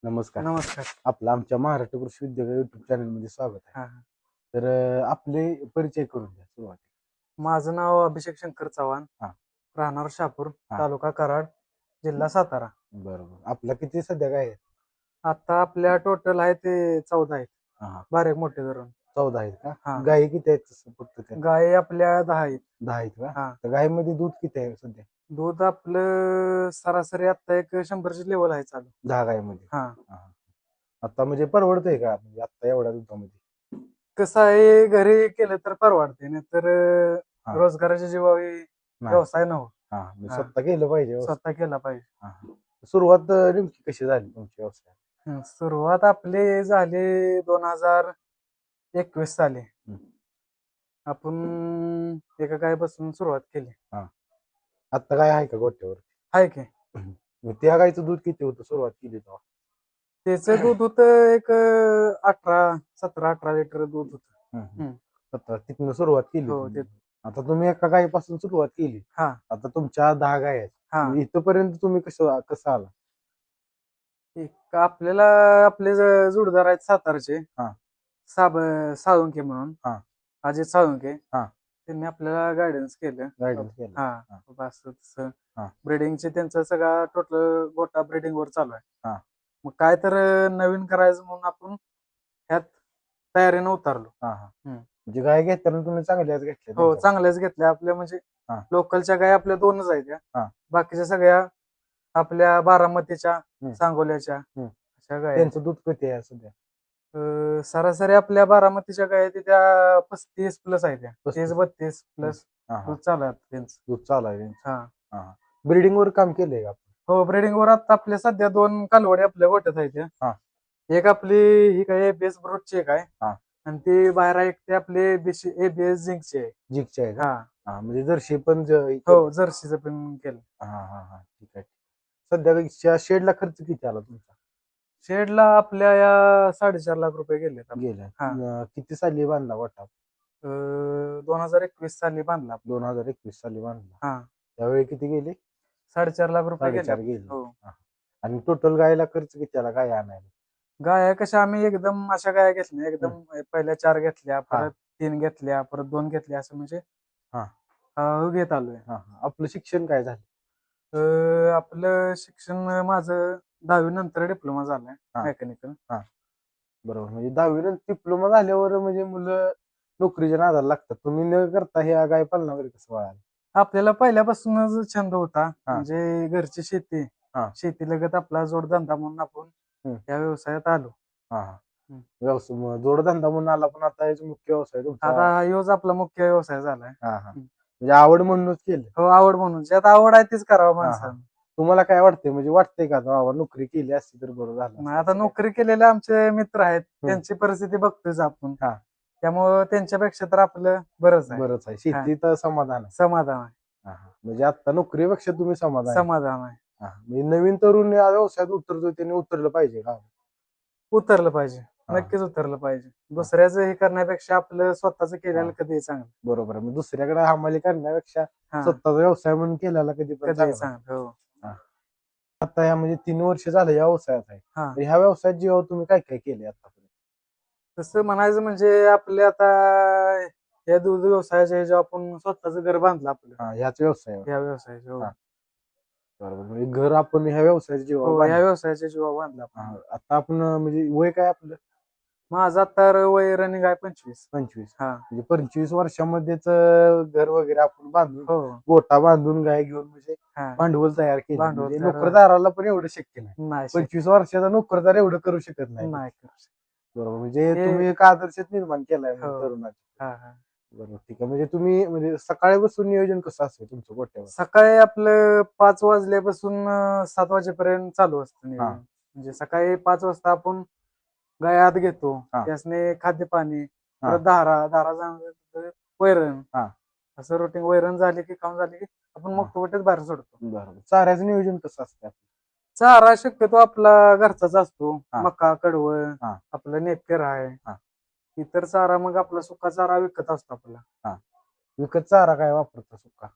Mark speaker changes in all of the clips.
Speaker 1: नमस्कार.
Speaker 2: नमस्कार.
Speaker 1: आपलं आमच्या महाराष्ट्र कृषी विद्यालय युट्यूब चॅनल मध्ये स्वागत आहे.
Speaker 2: हां, हां.
Speaker 1: तर आपले परिचय करून द्या सुरुवात.
Speaker 2: माझं नाव अभिषेक शंकर चव्हाण,
Speaker 1: हां,
Speaker 2: राहणार शहापूर,
Speaker 1: हां.
Speaker 2: तालुका कराड, जिल्हा सातारा.
Speaker 1: बरोबर. आपला किती सध्या काय आहे?
Speaker 2: आता आपल्या टोटल आहे ते 14 आहेत.
Speaker 1: हां, हां.
Speaker 2: बारीक मोठे धरून.
Speaker 1: 14 आहेत का?
Speaker 2: हां.
Speaker 1: गायी किती आहेत तसं फक्त त्यात?
Speaker 2: गाई आपल्या 10 आहेत.
Speaker 1: 10 आहेत का?
Speaker 2: हां.
Speaker 1: तर गायीमध्ये दूध किती आहे सध्या?
Speaker 2: दूध आपलं सरासरी आता एक 100ची लेवल आहे चालू.
Speaker 1: 10 गायीमध्ये.
Speaker 2: हां.
Speaker 1: हां, हां. आता म्हणजे परवडतंय का? म्हणजे आता एवढ्या दुधामध्ये?
Speaker 2: कसं आहे घरी केलं तर परवडते, नाहीतर
Speaker 1: हां,
Speaker 2: रोजगाराच्या जीवावर
Speaker 1: नाही.
Speaker 2: व्यवसाय नव्हे.
Speaker 1: हां, म्हणजे
Speaker 2: हां.
Speaker 1: स्वतः केलं पाहिजे व्यवस्थित.
Speaker 2: स्वतः केला पाहिजे.
Speaker 1: हां, हां. सुरुवात नेमकी कशी झाली तुमच्या व्यवसायात?
Speaker 2: सुरुवात आपली झाली 2021 साली.
Speaker 1: हं.
Speaker 2: आपण एका गायपासून सुरुवात केली.
Speaker 1: हां. आता काय आहे का गोठ्यावर?
Speaker 2: आहे की.
Speaker 1: मग त्या गाईचं दूध किती होतं सुरुवात केली तेव्हा?
Speaker 2: त्याचं दूध होतं एक 17-18 लिटर दूध होतं.
Speaker 1: हं, हं.
Speaker 2: हं.
Speaker 1: आता तिथनं सुरुवात केली
Speaker 2: हो
Speaker 1: तुम्ही.
Speaker 2: ते.
Speaker 1: आता तुम्ही एका गायीपासून सुरुवात केली.
Speaker 2: हां,
Speaker 1: आता तुमच्या 10 गायी आहेत.
Speaker 2: हां.
Speaker 1: म्हणजे इथपर्यंत तुम्ही कसं आला?
Speaker 2: एक आपल्याला आपले जोडीदार आहेत सातारचे.
Speaker 1: हां,
Speaker 2: साब साळुंखे म्हणून.
Speaker 1: हां,
Speaker 2: अजित साळुंखे.
Speaker 1: हां.
Speaker 2: त्यांनी आपल्याला गाईडन्स केलं.
Speaker 1: गाईडन्स केलं.
Speaker 2: हां.
Speaker 1: हां,
Speaker 2: बाबा असं तसं.
Speaker 1: हां,
Speaker 2: ब्रीडिंगचे त्यांचा सगळा टोटल गोटा ब्रीडिंगवर चालू आहे.
Speaker 1: हां,
Speaker 2: मग काय तर नवीन करायचं म्हणून आपण ह्यात तयारीनं उतरलो.
Speaker 1: हां, हां.
Speaker 2: हं.
Speaker 1: म्हणजे गाय घेताना तुम्ही चांगल्याच घेतल्या
Speaker 2: हो,
Speaker 1: त्यांच्याकडून.
Speaker 2: चांगल्याच घेतल्या. आपल्या म्हणजे
Speaker 1: हां,
Speaker 2: लोकलच्या गाय आपल्या 2च आहेत त्या.
Speaker 1: हां.
Speaker 2: बाकीच्या सगळ्या आपल्या बारामतीच्या,
Speaker 1: हं,
Speaker 2: सांगोल्याच्या
Speaker 1: हं.
Speaker 2: अशा गाय आहेत.
Speaker 1: त्यांचं दूध किती आहे सध्या?
Speaker 2: सरासरी आपल्या बारामतीच्या गाय आहेत त्या 35 प्लस आहेत त्या.
Speaker 1: 35.
Speaker 2: 30-32
Speaker 1: हं.
Speaker 2: प्लस
Speaker 1: हां, हां.
Speaker 2: दूध चालू आहे त्यांचं.
Speaker 1: दूध चालू आहे त्यांचं.
Speaker 2: हां.
Speaker 1: हां, हां. ब्रीडिंगवर काम केलंय का आपण?
Speaker 2: हो, ब्रीडिंगवर आता आपल्या सध्या 2 कालवडी आपल्या गोठ्यात आहेत त्या.
Speaker 1: हां,
Speaker 2: एक आपली ही काय एबीएस ब्रूटची एक आहे
Speaker 1: हां.
Speaker 2: आणि ती बाहेर आहे ते आपले एबीएस झिंकची आहे.
Speaker 1: जिगची आहे का?
Speaker 2: हां.
Speaker 1: हां, म्हणजे जर्सी पण केली.
Speaker 2: हो, जर्सीचं पण केलं.
Speaker 1: हां, हां, हां. ठीक आहे. सध्या शेडला खर्च किती आला तुमचा?
Speaker 2: शेडला आपल्या या 4.5 लाख रुपये गेलेत आपले.
Speaker 1: गेलाय.
Speaker 2: हां.
Speaker 1: किती साली बांधला गोठा?
Speaker 2: 2021 साली बांधला आपला.
Speaker 1: 2021 साली बांधला.
Speaker 2: हां.
Speaker 1: त्यावेळी किती गेले?
Speaker 2: 4.5 लाख रुपये गेले
Speaker 1: 4.5
Speaker 2: आपले.
Speaker 1: गेले.
Speaker 2: हो.
Speaker 1: हां. आणि टोटल गायला खर्च किती आला गाय आणायला?
Speaker 2: गाया कशा आम्ही एकदम अशा गाया घेतल्या नाही.
Speaker 1: हं.
Speaker 2: एकदम पहिल्या 4 घेतल्या,
Speaker 1: हां,
Speaker 2: परत 3 घेतल्या, परत 2 घेतल्या असं म्हणजे
Speaker 1: हां,
Speaker 2: घेत आलोय.
Speaker 1: हां, हां. आपलं शिक्षण काय झालं?
Speaker 2: आपलं शिक्षण माझं 10वी नंतर डिप्लोमा झालाय
Speaker 1: हां,
Speaker 2: मेकॅनिकल.
Speaker 1: हां. बरोबर. म्हणजे 10वी नंतर डिप्लोमा झाल्यावर म्हणजे मुलं नोकरीच्या नादाला लागतात. तुम्ही न करता हे गाय पालनाकडे कसं वळालं?
Speaker 2: आपल्याला पहिल्यापासूनच छंद होता.
Speaker 1: हां,
Speaker 2: म्हणजे घरची शेती,
Speaker 1: हां.
Speaker 2: शेतीलगत आपला जोडधंदा म्हणून आपण
Speaker 1: हं.
Speaker 2: या व्यवसायात आलो.
Speaker 1: हां, हां.
Speaker 2: हं.
Speaker 1: व्यवसाय मग जोडधंदा म्हणून आला पण आता याचा मुख्य व्यवसाय तुमचा.
Speaker 2: आता ह्योच आपला मुख्य व्यवसाय झालाय.
Speaker 1: हां, हां.
Speaker 2: हं.
Speaker 1: म्हणजे आवड म्हणूनच केलं.
Speaker 2: हो, आवड म्हणून. ज्यात आवड आहे तीच करावं
Speaker 1: हां, हां.
Speaker 2: माणसानं.
Speaker 1: तुम्हाला काय वाटतंय म्हणजे वाटतंय का आता बाबा नोकरी केली असती तर बरं झालं
Speaker 2: नाही
Speaker 1: असतं
Speaker 2: आता
Speaker 1: असं काय?
Speaker 2: नोकरी केलेले आमचे मित्र आहेत.
Speaker 1: हं.
Speaker 2: त्यांची परिस्थिती बघतोच आपण.
Speaker 1: हां.
Speaker 2: त्यामुळं त्यांच्यापेक्षा तर आपलं बरंच आहे.
Speaker 1: बरंच आहे.
Speaker 2: हां.
Speaker 1: शेतीत समाधान आहे.
Speaker 2: समाधान आहे.
Speaker 1: हां, हां. म्हणजे आता नोकरीपेक्षा तुम्ही समाधान आहे.
Speaker 2: समाधान आहे.
Speaker 1: हां. म्हणजे नवीन तरुण या व्यवसायात उतरतो त्याने उतरलं पाहिजे का?
Speaker 2: उतरलं पाहिजे.
Speaker 1: हां,
Speaker 2: नक्कीच उतरलं पाहिजे.
Speaker 1: हां,
Speaker 2: दुसऱ्याचं हे करण्यापेक्षा आपलं स्वतःचं केलेलं
Speaker 1: हां.
Speaker 2: कधीही चांगलं.
Speaker 1: बरोबर आहे. मग दुसऱ्याकडे हमाली करण्यापेक्षा
Speaker 2: हां.
Speaker 1: स्वतःचा व्यवसाय म्हणून केलेला कधी पण
Speaker 2: कधीही
Speaker 1: चांगला.
Speaker 2: चांगलं. हो.
Speaker 1: हां. आता या म्हणजे 3 वर्ष झालं या व्यवसायात आहे.
Speaker 2: हां.
Speaker 1: तर ह्या व्यवसायात जेव्हा तुम्ही काय काय केले आतापर्यंत?
Speaker 2: तसं म्हणायचं म्हणजे आपले आता या दूध व्यवसायाच्या ह्याच्यावर आपण स्वतःचं घर बांधलं आपलं.
Speaker 1: हां, ह्याच व्यवसायावर.
Speaker 2: या व्यवसायाच्या. हो.
Speaker 1: हां, बरोबर. म्हणजे घर आपण ह्या व्यवसायाच्या जीवावर
Speaker 2: हो, या
Speaker 1: बांधलं.
Speaker 2: व्यवसायाच्या जीवावर बांधलं आपण.
Speaker 1: हां, आता आपण म्हणजे वय काय आपलं?
Speaker 2: माझं आता वय रनिंग आहे 25.
Speaker 1: 25.
Speaker 2: हां.
Speaker 1: म्हणजे 25 वर्षामध्येच घर वगैरे आपण बांधून,
Speaker 2: हो.
Speaker 1: गोठा बांधून गाय घेऊन म्हणजे
Speaker 2: हां.
Speaker 1: भांडवल तयार केलं.
Speaker 2: भांडवल
Speaker 1: म्हणजे
Speaker 2: तयार झालं.
Speaker 1: नोकरदाराला पण एवढं शक्य नाही.
Speaker 2: नाही शक्य.
Speaker 1: 25 वर्षाचा नोकरदार एवढं करू शकत नाही.
Speaker 2: नाही करू शकत.
Speaker 1: बरोबर. म्हणजे
Speaker 2: हे
Speaker 1: तुम्ही एक आदर्शच निर्माण केलाय
Speaker 2: हो.
Speaker 1: म्हणजे तरुणाचा.
Speaker 2: हां, हां.
Speaker 1: बरोबर. ठीक आहे. म्हणजे तुम्ही म्हणजे सकाळी बसून नियोजन कसं असतं तुमचं गोठ्यावर?
Speaker 2: सकाळी आपलं 5 वाजल्यापासून 7 वाजेपर्यंत चालू असतं नियोजन.
Speaker 1: हां,
Speaker 2: म्हणजे सकाळी 5 वाजता आपण गाय आत घेतो.
Speaker 1: हां,
Speaker 2: त्यासनी खाद्य-पाणी, परत
Speaker 1: हां,
Speaker 2: धारा झाल्यानंतर वैरण.
Speaker 1: हां.
Speaker 2: असं रुटीन वैरण झाली की खाऊन झाली की आपण
Speaker 1: हां.
Speaker 2: मुक्तवटेच बाहेर सोडतो.
Speaker 1: बरोबर. चाऱ्याचं नियोजन कसं असतं आपलं?
Speaker 2: चारा शक्यतो आपला घरचाच असतो.
Speaker 1: हां,
Speaker 2: मका, कडवळ,
Speaker 1: हां,
Speaker 2: आपलं नेपियर आहे.
Speaker 1: हां,
Speaker 2: इतर चारा मग आपला सुका चारा विकत असतो आपला.
Speaker 1: हां. विकत चारा काय वापरता सुका?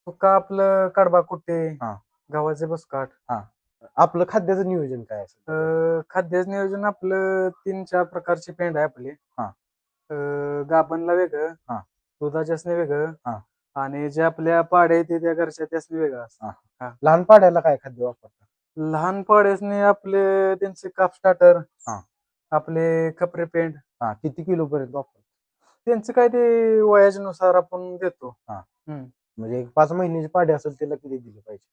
Speaker 2: सुका आपलं कडबा कुट्टे,
Speaker 1: हां,
Speaker 2: गव्हाचे बुसकाट.
Speaker 1: हां. आपलं खाद्याचं नियोजन काय असेल?
Speaker 2: खाद्याचं नियोजन आपलं 3-4 प्रकारची पेंड आहे आपली.
Speaker 1: हा.
Speaker 2: गाभणला वेगळं,
Speaker 1: हा.
Speaker 2: दुधाच्यासने वेगळं,
Speaker 1: हा.
Speaker 2: आणि जे आपल्या पाड्या येते त्या घरच्या त्यासनी वेगळं असतं.
Speaker 1: हा.
Speaker 2: हा.
Speaker 1: लहान पाड्याला काय खाद्य वापरतात?
Speaker 2: लहान पाड्यासने आपले त्यांचे काप स्टार्टर,
Speaker 1: हा.
Speaker 2: आपले खपरे पेंड,
Speaker 1: हा, किती किलो पर्यंत वापरतात?
Speaker 2: त्यांचं काय ते वयाच्या नुसार आपण देतो.
Speaker 1: हा.
Speaker 2: हम्म.
Speaker 1: म्हणजे एक 5 महिन्याची पाडी असेल त्याला किती दिली पाहिजे?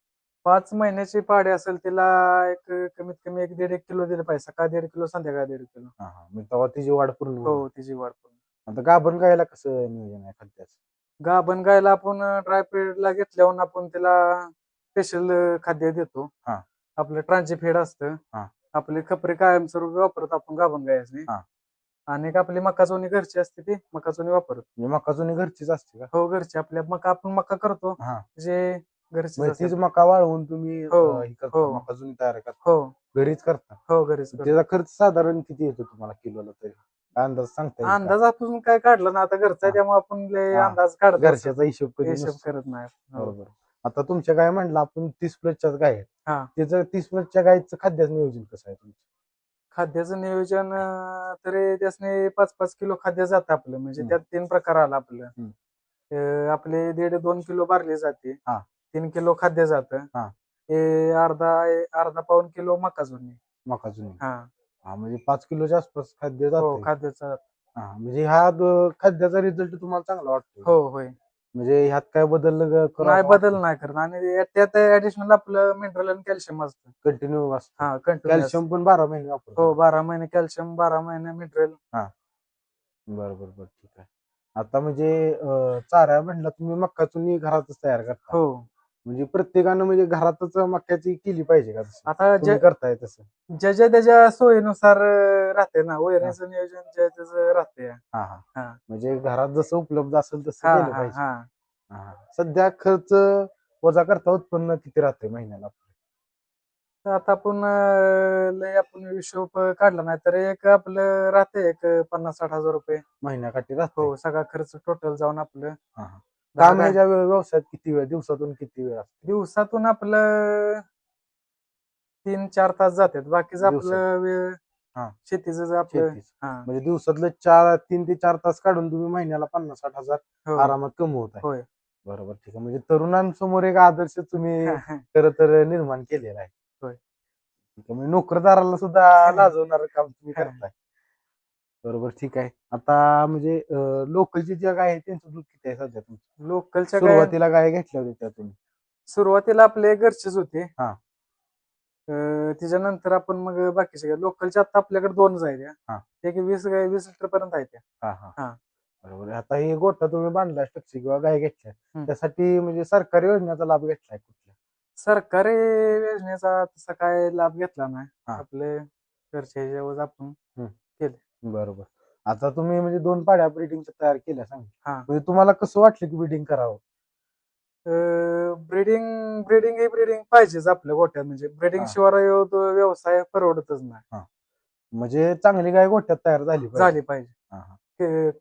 Speaker 2: 5 महिन्याची पाडी असेल तिला एक कमीत कमी 1-1.5 किलो दिलं पाहिजे. सकाळ 1.5 किलो, संध्याकाळ 1.5 किलो.
Speaker 1: हा हा, मग तेव्हा तिची वाढ पूर्ण
Speaker 2: हो,
Speaker 1: होईल.
Speaker 2: तिची वाढ पूर्ण.
Speaker 1: आता गाभण गायला कसं नियोजन आहे खाद्याचं?
Speaker 2: गाभण गायला आपण ड्राय ला घेतल्यावर आपण त्याला स्पेशल खाद्य देतो.
Speaker 1: हा.
Speaker 2: आपलं ट्रान्ची फीड असतं.
Speaker 1: हा.
Speaker 2: आपले खपरे कायमस्वरूपी वापरतो आपण गाभण गायसनी.
Speaker 1: हा.
Speaker 2: आणि एक आपली मका चोनी घरची असते ती मका चोनी वापरतो.
Speaker 1: म्हणजे मका चुनी घरचीच असते का?
Speaker 2: हो, घरची आपल्या आपण मका करतो
Speaker 1: हा.
Speaker 2: जे घरचीच
Speaker 1: म्हणजे
Speaker 2: असते.
Speaker 1: तीच मका वाळवून तुम्ही
Speaker 2: हो,
Speaker 1: हे करता,
Speaker 2: हो.
Speaker 1: मका चुनी तयार करता,
Speaker 2: हो,
Speaker 1: घरीच करता?
Speaker 2: हो, घरीच करतो.
Speaker 1: त्याचा खर्च साधारण किती येतो तुम्हाला किलोला तरी? काय अंदाज सांगता येईल का?
Speaker 2: अंदाज आपण काय काढला ना, आता घरचा आहे
Speaker 1: हा.
Speaker 2: त्यामुळे आपण लय
Speaker 1: हा.
Speaker 2: अंदाज काढत नसतो.
Speaker 1: घरच्याचा हिशोब कधी
Speaker 2: हिशोब
Speaker 1: नसतो.
Speaker 2: करत नाही. हो.
Speaker 1: बरोबर. आता तुमच्या गाय म्हणलं आपण 30+ गाय आहेत.
Speaker 2: हा.
Speaker 1: त्याचं 30+ गायचं खाद्याचं नियोजन कसं आहे तुमचं?
Speaker 2: खाद्याचं नियोजन तरी त्यासने 5-5 किलो खाद्य जातं आपलं. म्हणजे
Speaker 1: हम्म.
Speaker 2: त्यात 3 प्रकार आला आपलं.
Speaker 1: हम्म.
Speaker 2: आपले 1.5-2 किलो बारली जाते.
Speaker 1: हा.
Speaker 2: 3 किलो खाद्य जातं.
Speaker 1: हा.
Speaker 2: हे अर्धा-पाऊण किलो मका चोनी.
Speaker 1: मका चुनी.
Speaker 2: हा.
Speaker 1: हा, म्हणजे 5 किलोच्या आसपास खाद्य
Speaker 2: हो,
Speaker 1: जाते.
Speaker 2: खाद्याचा.
Speaker 1: हा, म्हणजे हा खाद्याचा रिझल्ट तुम्हाला चांगला वाटतो?
Speaker 2: हो, होय.
Speaker 1: म्हणजे ह्यात काय बदल
Speaker 2: नाही, बदल नाही करत. आणि त्यात ऍडिशनल आपलं मिनरल आणि कॅल्शियम असतं.
Speaker 1: कंटिन्यू असतं?
Speaker 2: हा, कंटिन्यू.
Speaker 1: कॅल्शियम पण 12 महिने वापरतो?
Speaker 2: हो, 12 महिने कॅल्शियम, 12 महिने मिनरल.
Speaker 1: हा. बरोबर, ठीक आहे. आता म्हणजे चारा म्हणला तुम्ही मक्का चुनी घरातच तयार करता?
Speaker 2: हो.
Speaker 1: म्हणजे प्रत्येकानं म्हणजे घरातच मक्याची केली पाहिजे का तसं?
Speaker 2: आता
Speaker 1: तुम्ही करताय तसं?
Speaker 2: ज्याच्या त्याच्या सोयीनुसार राहते ना, वैरणीचं नियोजन त्याचं राहते.
Speaker 1: हा हा.
Speaker 2: हा.
Speaker 1: म्हणजे घरात जसं उपलब्ध असेल तसं
Speaker 2: हा
Speaker 1: केलं
Speaker 2: हा
Speaker 1: पाहिजे.
Speaker 2: हा.
Speaker 1: हा. सध्या खर्च वजा करता उत्पन्न किती राहते महिन्याला?
Speaker 2: तर आता आपण लय आपण हिशोब काढला नाही तर एक आपलं राहते एक 50-60 हजार रुपये
Speaker 1: महिन्याकाठी राहते?
Speaker 2: हो, सगळा खर्च टोटल जाऊन आपलं.
Speaker 1: हा हा.
Speaker 2: दहा
Speaker 1: काम
Speaker 2: गाय
Speaker 1: ह्याच्या व्यवसायात किती वेळ, दिवसातून किती वेळ असते?
Speaker 2: दिवसातून आपलं 3-4 तास जातात. बाकीचं
Speaker 1: दिवसात?
Speaker 2: आपलं वेळ
Speaker 1: हा.
Speaker 2: शेतीचं आपलं.
Speaker 1: शेतीच.
Speaker 2: हा.
Speaker 1: म्हणजे दिवसातलं 3 ते 4 तास काढून तुम्ही महिन्याला 50-60 हजार
Speaker 2: हो,
Speaker 1: आरामात कमवताय?
Speaker 2: होय.
Speaker 1: बरोबर, ठीक आहे. म्हणजे तरुणांसमोर एक आदर्श तुम्ही खरं तर निर्माण केलेला आहे.
Speaker 2: होय.
Speaker 1: ठीक आहे. म्हणजे नोकरदाराला सुद्धा लाजवणारं काम तुम्ही करताय. बरोबर, ठीक आहे. आता म्हणजे लोकलची जे गाय आहे त्यांचं दूध किती आहे सध्या तुमचं?
Speaker 2: लोकलच्या गाय
Speaker 1: सुरुवातीला गाय घेतल्या होत्या तुम्ही?
Speaker 2: सुरुवातीला आपले घरचेच होते.
Speaker 1: हा.
Speaker 2: त्याच्यानंतर आपण मग बाकीचे गाय लोकलच्या आता आपल्याकडे 2 आहेत.
Speaker 1: हा.
Speaker 2: एक 20 गाय 20 लिटर पर्यंत आहेत.
Speaker 1: हा हा.
Speaker 2: हा.
Speaker 1: बरोबर. आता हे गोठा तुम्ही बांधला टक्सी किंवा गाय घेतल्या,
Speaker 2: हम्म.
Speaker 1: त्यासाठी म्हणजे सरकारी योजनेचा लाभ घेतलाय कुठल्या?
Speaker 2: सरकारी योजनेचा तसा काय लाभ घेतला नाही.
Speaker 1: हा.
Speaker 2: आपले घरच्या ह्याच्यावर आपण केले.
Speaker 1: बरोबर. आता तुम्ही म्हणजे 2 पाड्या ब्रीडिंगच्या तयार केल्या सांग.
Speaker 2: हा.
Speaker 1: म्हणजे तुम्हाला कसं वाटलं की ब्रीडिंग करावं?
Speaker 2: ब्रीडिंग पाहिजेच आपल्या गोठ्यात. म्हणजे ब्रीडिंग
Speaker 1: हा.
Speaker 2: शिवाय तो व्यवसाय परवडतच नाही.
Speaker 1: म्हणजे चांगली गाय गोठ्यात तयार झाली पाहिजे.
Speaker 2: झाली पाहिजे.
Speaker 1: हा हा.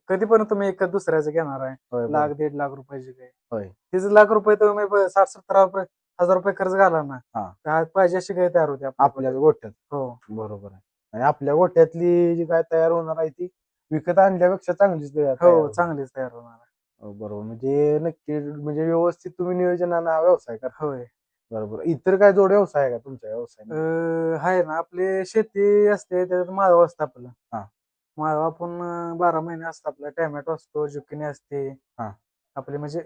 Speaker 2: कधी पण तुम्ही एक दुसऱ्याचं घेणार आहे,
Speaker 1: होय, बरोबर.
Speaker 2: 1,00,000-1.5 लाख रुपयाची गाय.
Speaker 1: होय.
Speaker 2: तिचं ₹1,00,000 तुम्ही 60-70 हजार रुपये खर्च घाला ना,
Speaker 1: हा.
Speaker 2: तर पाहिजे अशी गाय तयार होते
Speaker 1: आपल्या गोठ्यात?
Speaker 2: हो.
Speaker 1: बरोबर आहे. आणि आपल्या गोठ्यातली जी गाय तयार होणार आहे ती विकत आणल्यापेक्षा चांगलीच तयार
Speaker 2: हो,
Speaker 1: होणार.
Speaker 2: चांगलीच तयार होणार आहे.
Speaker 1: बरोबर. म्हणजे नक्की म्हणजे व्यवस्थित तुम्ही नियोजनानं हा व्यवसाय करता?
Speaker 2: होय.
Speaker 1: बरोबर. इतर काय जोड व्यवसाय आहे का तुमच्या व्यवसायात?
Speaker 2: आहे ना, आपली शेती असते त्याच्यात माळव असतं आपलं.
Speaker 1: हा.
Speaker 2: माळव आपण 12 महिने असतं आपलं. टोमॅटो असतो, जुकिनी असते.
Speaker 1: हा.
Speaker 2: आपले म्हणजे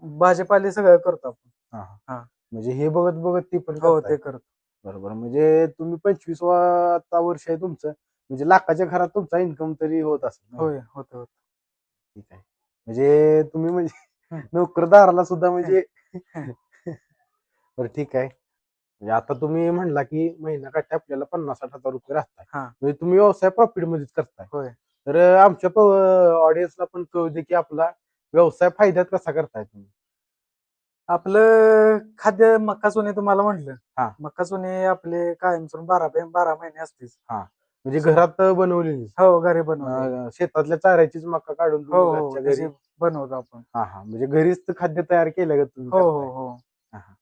Speaker 2: भाजीपाले सगळं करतो आपण.
Speaker 1: हा
Speaker 2: हा.
Speaker 1: हा. म्हणजे हे बघत बघत ती पण
Speaker 2: हो,
Speaker 1: करताय?
Speaker 2: ते करतो.
Speaker 1: बरोबर. म्हणजे तुम्ही 25वा आता वर्ष आहे तुमचं, म्हणजे लाखाच्या घरात तुमचा इन्कम तरी होत असेल?
Speaker 2: होय, होतं.
Speaker 1: ठीक आहे. म्हणजे तुम्ही म्हणजे नोकरदाराला सुद्धा म्हणजे बरं, ठीक आहे. म्हणजे आता तुम्ही म्हणला की महिन्याकाठी आपल्याला 50-60 हजार रुपये राहताय.
Speaker 2: हा.
Speaker 1: म्हणजे तुम्ही व्यवसाय प्रॉफिट मध्येच करताय.
Speaker 2: होय.
Speaker 1: तर आमच्या ऑडियन्सला पण कळू दे की आपला व्यवसाय फायद्यात कसा करताय तुम्ही?
Speaker 2: आपलं खाद्य मक्का चोनी तुम्हाला म्हटलं.
Speaker 1: हा.
Speaker 2: मक्का चोनी आपले कायमस्वरूपी 12 महिने असतेच.
Speaker 1: हा. म्हणजे घरात बनवलेली?
Speaker 2: हो, घरी बनवलेली.
Speaker 1: शेतातल्या चाऱ्याचीच मका काढून
Speaker 2: हो,
Speaker 1: तुम्ही
Speaker 2: हो,
Speaker 1: घरच्या घरी
Speaker 2: तशी बनवतो आपण.
Speaker 1: हा हा. म्हणजे घरीच खाद्य तयार केलं का तुम्ही
Speaker 2: हो,
Speaker 1: करताय?
Speaker 2: हो, हो.
Speaker 1: हा हा.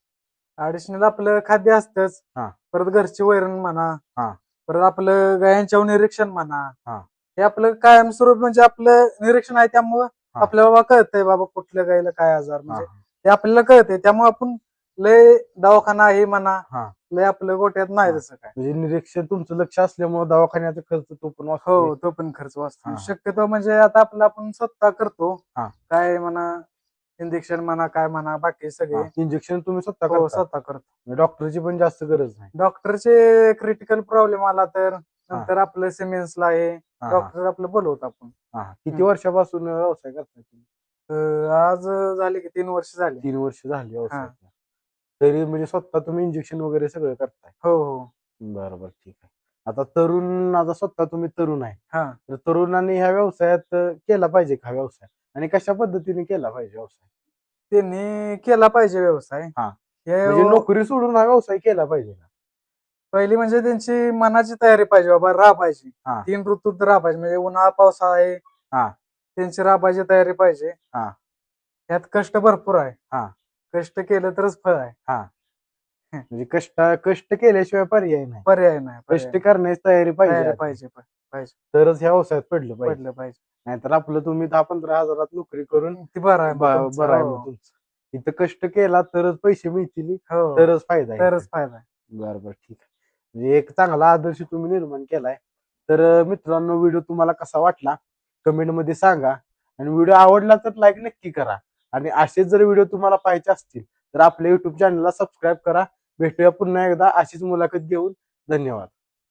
Speaker 2: ऍडिशनल आपलं खाद्य असतंच.
Speaker 1: हा.
Speaker 2: परत घरची वैरण म्हणा.
Speaker 1: हा.
Speaker 2: परत आपलं गायांच्या निरीक्षण म्हणा.
Speaker 1: हा.
Speaker 2: हे आपलं कायमस्वरूपी म्हणजे आपलं निरीक्षण आहे, त्यामुळं
Speaker 1: हा.
Speaker 2: आपल्याला बाबा कळतंय बाबा कुठल्या गायीला काय आजार,
Speaker 1: हा.
Speaker 2: म्हणजे ते आपल्याला कळतंय. त्यामुळे आपण लय दवाखाना हे म्हणा
Speaker 1: हा.
Speaker 2: लय आपल्या गोट्यात नाही
Speaker 1: हा.
Speaker 2: तसं काय.
Speaker 1: म्हणजे निरीक्षण तुमचं लक्ष असल्यामुळे दवाखान्याचा खर्च तो पण वाचतोय.
Speaker 2: हो, तो पण खर्च वाचतो.
Speaker 1: हा.
Speaker 2: शक्यतो म्हणजे आता आपलं आपण स्वतः करतो.
Speaker 1: हा.
Speaker 2: काय म्हणा इंजेक्शन म्हणा काय म्हणा बाकी सगळे.
Speaker 1: इंजेक्शन तुम्ही स्वतः
Speaker 2: हो,
Speaker 1: करता?
Speaker 2: स्वतः करतो.
Speaker 1: डॉक्टरची पण जास्त गरज नाही.
Speaker 2: डॉक्टरचे क्रिटिकल प्रॉब्लेम आला तर
Speaker 1: हा.
Speaker 2: नंतर आपलं सिमेन्सला आहे
Speaker 1: हा.
Speaker 2: डॉक्टर आपलं बोलवतो आपण.
Speaker 1: किती वर्षापासून व्यवसाय करता तुम्ही?
Speaker 2: आज झाले की 3 वर्ष झाले.
Speaker 1: 3 वर्ष झाली
Speaker 2: हा.
Speaker 1: व्यवसाय. तरी म्हणजे स्वतः तुम्ही इंजेक्शन वगैरे सगळं करताय?
Speaker 2: हो हो.
Speaker 1: बरोबर, ठीक आहे. आता तरुण, आता स्वतः तुम्ही तरुण आहे,
Speaker 2: हा.
Speaker 1: तर तरुणांनी ह्या व्यवसायात केला पाहिजे का व्यवसाय, आणि कशा पद्धतीने केला पाहिजे व्यवसाय?
Speaker 2: त्यांनी केला पाहिजे व्यवसाय.
Speaker 1: हा.
Speaker 2: हे
Speaker 1: म्हणजे नोकरी सोडून हा व्यवसाय केला पाहिजे का?
Speaker 2: पहिली म्हणजे त्यांची मनाची तयारी पाहिजे, बाबा राबायची.
Speaker 1: हा.
Speaker 2: 3 ऋतूत राबायची, म्हणजे उन्हाळा पावसाळा आहे.
Speaker 1: हा.
Speaker 2: त्यांची राबायची तयारी पाहिजे.
Speaker 1: हा.
Speaker 2: यात कष्ट भरपूर आहे.
Speaker 1: हा.
Speaker 2: कष्ट केलं तरच फळ आहे.
Speaker 1: हा. म्हणजे कष्ट केल्याशिवाय पर्याय नाही.
Speaker 2: पर्याय नाही.
Speaker 1: कष्ट करण्याची तयारी पाहिजे आधी.
Speaker 2: पाहिजे.
Speaker 1: तरच ह्या व्यवसायात पडलं
Speaker 2: पडलं पाहिजे.
Speaker 1: नाहीतर आपलं तुम्ही 10-15 हजारात नोकरी करून
Speaker 2: ती बरं आहे मग तुमचं.
Speaker 1: बरं आहे
Speaker 2: हो.
Speaker 1: मग तुमचं. इथं कष्ट केला तरच पैसे मिळतील,
Speaker 2: हो.
Speaker 1: तरच फायदा आहे.
Speaker 2: तरच फायदा आहे.
Speaker 1: बरोबर, ठीक आहे. म्हणजे एक चांगला आदर्श तुम्ही निर्माण केलाय. तर मित्रांनो, व्हिडिओ तुम्हाला कसा वाटला कमेंट मध्ये सांगा, आणि व्हिडिओ आवडला तर लाईक नक्की करा. आणि असेच जर व्हिडिओ तुम्हाला पाहायचे असतील तर आपल्या युट्यूब चॅनलला सबस्क्राईब करा. भेटूया पुन्हा एकदा अशीच मुलाखत घेऊन. धन्यवाद.